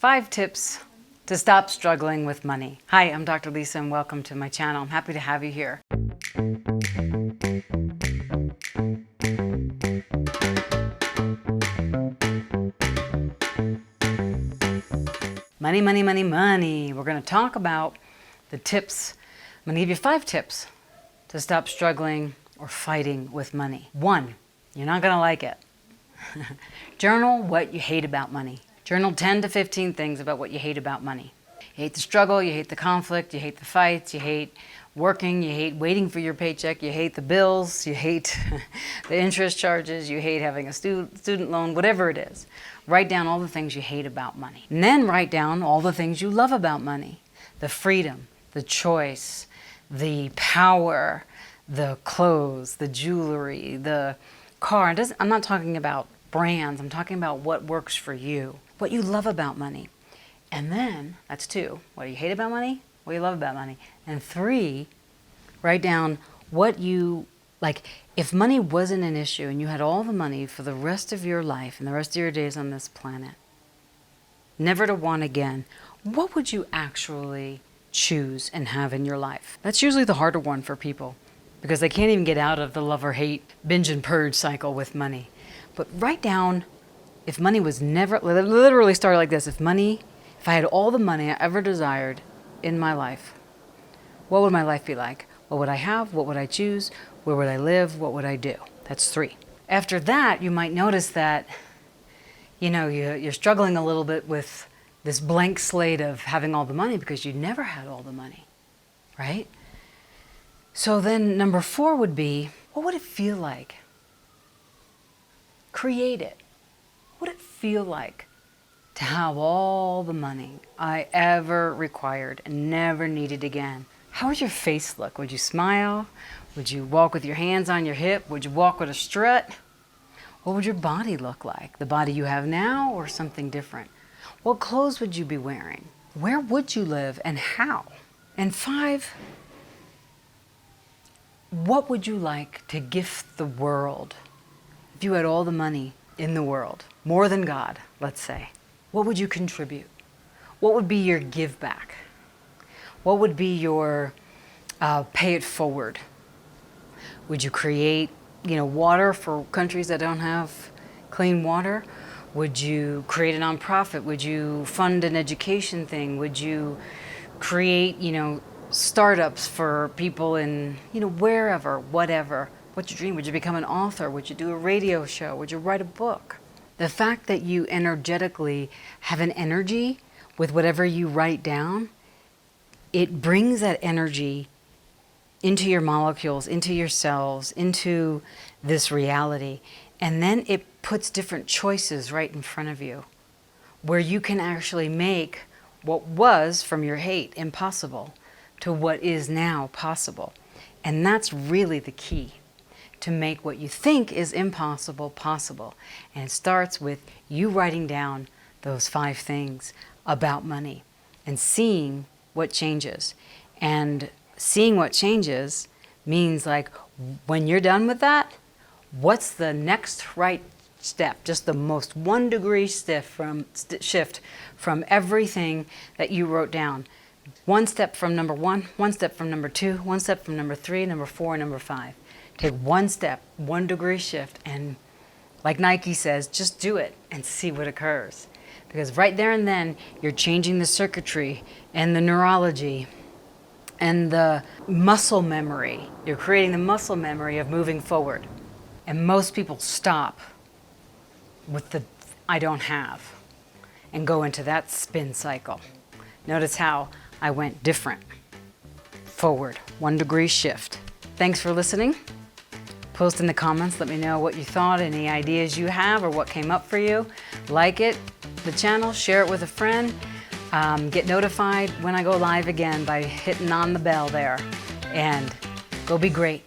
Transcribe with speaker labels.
Speaker 1: 5 tips to stop struggling with money. Hi, I'm Dr. Lisa and welcome to my channel. I'm happy to have you here. Money, money, money, money. We're going to talk about the tips. I'm going to give you 5 tips to stop struggling or fighting with money. 1, you're not going to like it. Journal what you hate about money. Journal 10 to 15 things about what you hate about money. You hate the struggle, you hate the conflict, you hate the fights, you hate working, you hate waiting for your paycheck, you hate the bills, you hate the interest charges, you hate having a student loan, whatever it is. Write down all the things you hate about money. And then write down all the things you love about money. The freedom, the choice, the power, the clothes, the jewelry, the car. I'm not talking about brands, I'm talking about what works for you, what you love about money. And then, that's 2, what do you hate about money? What do you love about money? And 3, write down what you, like, if money wasn't an issue and you had all the money for the rest of your life and the rest of your days on this planet, never to want again, what would you actually choose and have in your life? That's usually the harder one for people because they can't even get out of the love or hate, binge and purge cycle with money. But write down, if money was never, literally start like this, if I had all the money I ever desired in my life, what would my life be like? What would I have? What would I choose? Where would I live? What would I do? That's 3. After that, you might notice that, you're struggling a little bit with this blank slate of having all the money because you never had all the money, right? So then number 4 would be, what would it feel like? Create it. What would it feel like to have all the money I ever required and never needed again? How would your face look? Would you smile? Would you walk with your hands on your hip? Would you walk with a strut? What would your body look like? The body you have now or something different? What clothes would you be wearing? Where would you live and how? And 5, what would you like to gift the world? If you had all the money in the world, more than God, let's say, what would you contribute? What would be your give back? What would be your pay it forward? Would you create, water for countries that don't have clean water? Would you create a nonprofit? Would you fund an education thing? Would you create, startups for people in, wherever, whatever? What's your dream? Would you become an author? Would you do a radio show? Would you write a book? The fact that you energetically have an energy with whatever you write down, it brings that energy into your molecules, into your cells, into this reality. And then it puts different choices right in front of you where you can actually make what was from your hate impossible to what is now possible. And that's really the key, to make what you think is impossible possible. And it starts with you writing down those 5 things about money and seeing what changes. And seeing what changes means, like, when you're done with that, what's the next right step? Just the most 1 degree shift from everything that you wrote down. 1 step from number 1, 1 step from number 2, 1 step from number 3, number 4, and number 5. Take 1 step, 1 degree shift, and like Nike says, just do it and see what occurs. Because right there and then, you're changing the circuitry and the neurology and the muscle memory. You're creating the muscle memory of moving forward. And most people stop with the I don't have and go into that spin cycle. Notice how I went different. Forward, 1 degree shift. Thanks for listening. Post in the comments, let me know what you thought, any ideas you have, or what came up for you. Like it, the channel, share it with a friend. Get notified when I go live again by hitting on the bell there. And go be great.